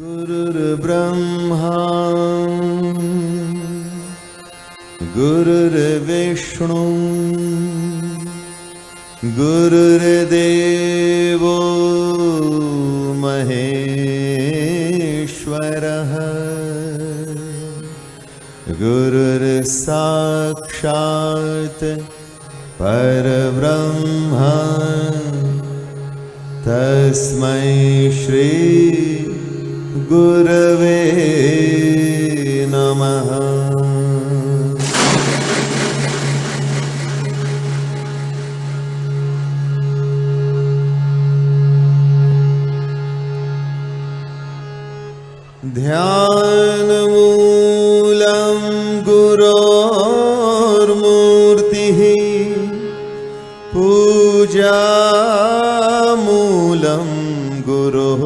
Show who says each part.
Speaker 1: गुरुर्ब्रह्मा गुरुर्विष्णु गुरुर्देवो महेश्वरः गुरुर्साक्षात् परब्रह्म तस्मै श्री गुरवे नमः। ध्यानमूलं गुरोर्मूर्तिः पूजामूलं गुरोः